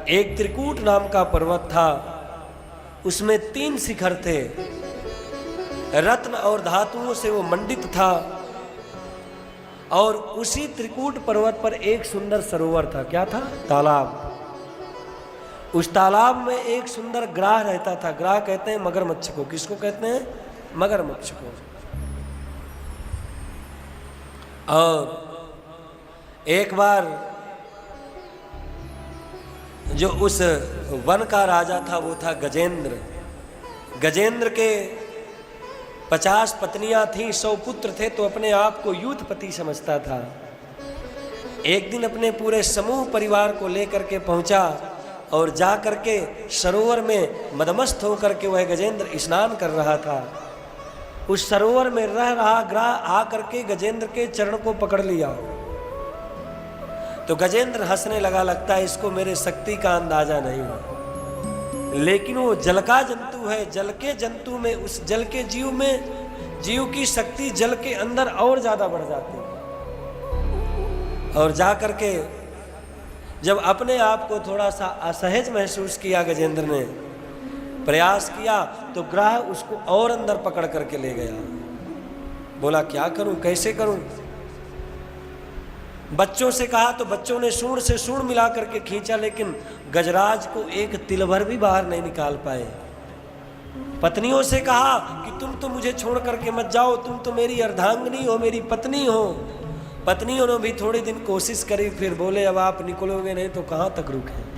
एक त्रिकूट नाम का पर्वत था, उसमें 3 शिखर थे, रत्न और धातुओं से वो मंडित था। और उसी त्रिकूट पर्वत पर एक सुंदर सरोवर था। क्या था? तालाब। उस तालाब में एक सुंदर ग्राह रहता था। ग्राह कहते हैं मगरमच्छ को। किसको कहते हैं? मगरमच्छ को। और एक बार जो उस वन का राजा था वो था गजेंद्र। गजेंद्र के 50 पत्नियां थीं, 100 पुत्र थे, तो अपने आप को यूथपति समझता था। एक दिन अपने पूरे समूह परिवार को लेकर के पहुंचा और जा करके सरोवर में मदमस्त होकर के वह गजेंद्र स्नान कर रहा था। उस सरोवर में रह रहा ग्राह आकर के गजेंद्र के चरण को पकड़ लिया। तो गजेंद्र हंसने लगा, लगता है इसको मेरे शक्ति का अंदाजा नहीं हुआ। लेकिन वो जल का जंतु है, जल के जंतु में, उस जल के जीव में, जीव की शक्ति जल के अंदर और ज्यादा बढ़ जाती है। और जा करके जब अपने आप को थोड़ा सा असहज महसूस किया गजेंद्र ने, प्रयास किया, तो ग्राह उसको और अंदर पकड़ करके ले गया। बोला क्या करूं, कैसे करूं? बच्चों से कहा तो बच्चों ने सूंड से सूंड मिला करके खींचा, लेकिन गजराज को एक तिल भर भी बाहर नहीं निकाल पाए। पत्नियों से कहा कि तुम तो मुझे छोड़ करके मत जाओ, तुम तो मेरी अर्धांगिनी हो, मेरी पत्नी हो। पत्नियों ने भी थोड़ी दिन कोशिश करी, फिर बोले अब आप निकलोगे नहीं तो कहां तक रुके।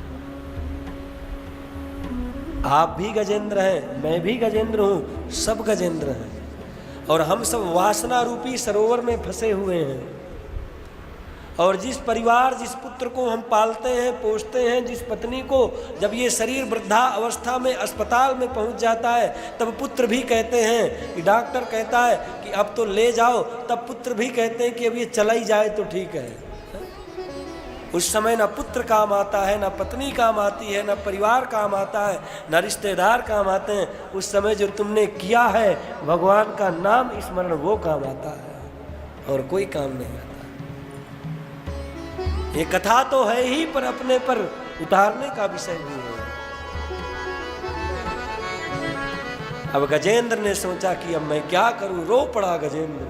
आप भी गजेंद्र हैं, मैं भी गजेंद्र हूं, सब गजेंद्र हैं, और हम सब वासना रूपी सरोवर में फंसे हुए हैं। और जिस परिवार, जिस पुत्र को हम पालते हैं, पोषते हैं, जिस पत्नी को जब ये शरीर वृद्धा अवस्था में अस्पताल में पहुंच जाता है, तब पुत्र भी कहते हैं कि डॉक्टर कहता है कि अब तो ले जाओ, तब पुत्र भी कहते हैं कि अब ये चला ही जाए तो ठीक है। उस समय ना पुत्र काम आता है, ना पत्नी काम आती है, ना परिवार काम आता है, ना रिश्तेदार काम आते हैं। उस समय जो तुमने किया है भगवान का नाम स्मरण, वो काम आता है, और कोई काम नहीं आता। ये कथा तो है ही, पर अपने पर उतारने का विषय भी है। अब गजेंद्र ने सोचा कि अब मैं क्या करूं, रो पड़ा गजेंद्र,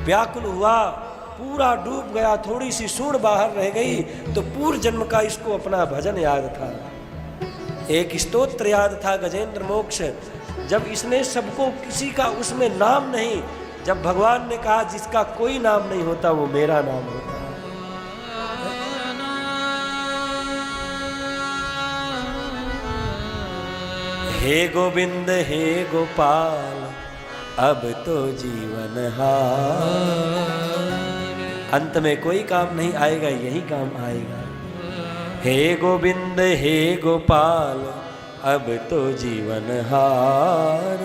व्याकुल हुआ, पूरा डूब गया। थोड़ी सी सूंड बाहर रह गई तो पूर्व जन्म का इसको अपना भजन याद था, एक स्तोत्र याद था, गजेंद्र मोक्ष। जब इसने सबको, किसी का उसमें नाम नहीं, जब भगवान ने कहा जिसका कोई नाम नहीं होता वो मेरा नाम होता है। हे गोविंद हे गोपाल अब तो जीवन हार। अंत में कोई काम नहीं आएगा, यही काम आएगा। हे गोविंद हे गोपाल अब तो जीवन हार।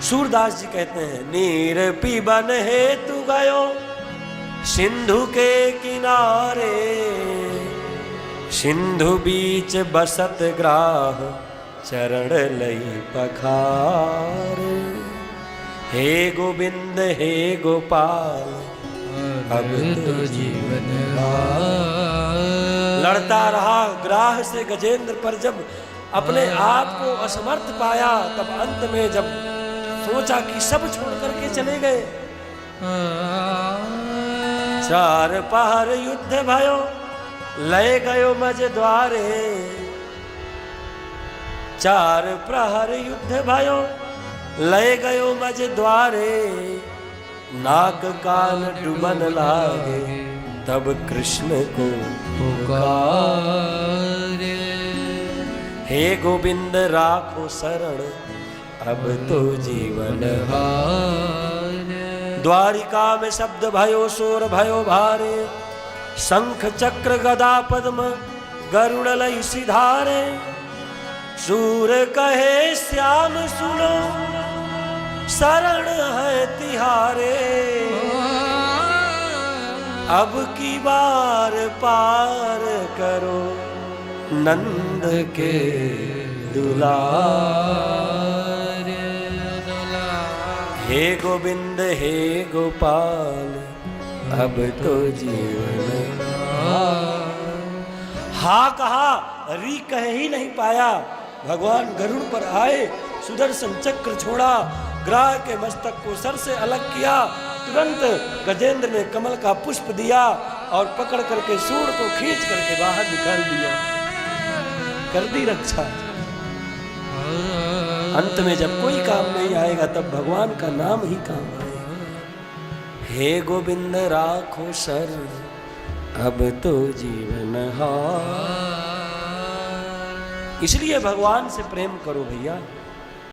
सूरदास जी कहते हैं, नीर पीबन हेतु गयो सिंधु के किनारे, सिंधु बीच बसत ग्राह चरण लई पखार। हे गोविंद हे गोपाल अब तो जीवन लड़ता रहा ग्राह से गजेंद्र पर। जब अपने आप को असमर्थ पाया, तब अंत में जब सोचा कि सब छोड़ करके चले गए, 4 पहर युद्ध भयो लय गयो मज द्वारे। 4 प्रहर युद्ध भयो लय गयो मज द्वारे। नाक कान डुबन लागे तब कृष्ण को पुकारे। हे गोविंद राखो शरण अब तो जीवन हार। द्वारिका में शब्द भयो शोर भयो भारे, शंख चक्र गदा पद्म गरुड़ लई सिधारे। सूर कहे श्याम सुनो शरण है तिहारे। अब की बार पार करो नंद के दुलार। हे गोविंद हे गोपाल अब तो जीवन। हा कहा, री कह ही नहीं पाया। भगवान गरुड़ पर आए, सुदर्शन चक्र छोड़ा, ग्राह के मस्तक को सर से अलग किया। तुरंत गजेंद्र ने कमल का पुष्प दिया और पकड़ करके सूंड को खींच करके बाहर निकाल दिया, कर दी रक्षा। अंत में जब कोई काम नहीं आएगा तब भगवान का नाम ही काम आएगा। हे गोविंद राखो शरण, अब तो जीवन हार। इसलिए भगवान से प्रेम करो भैया।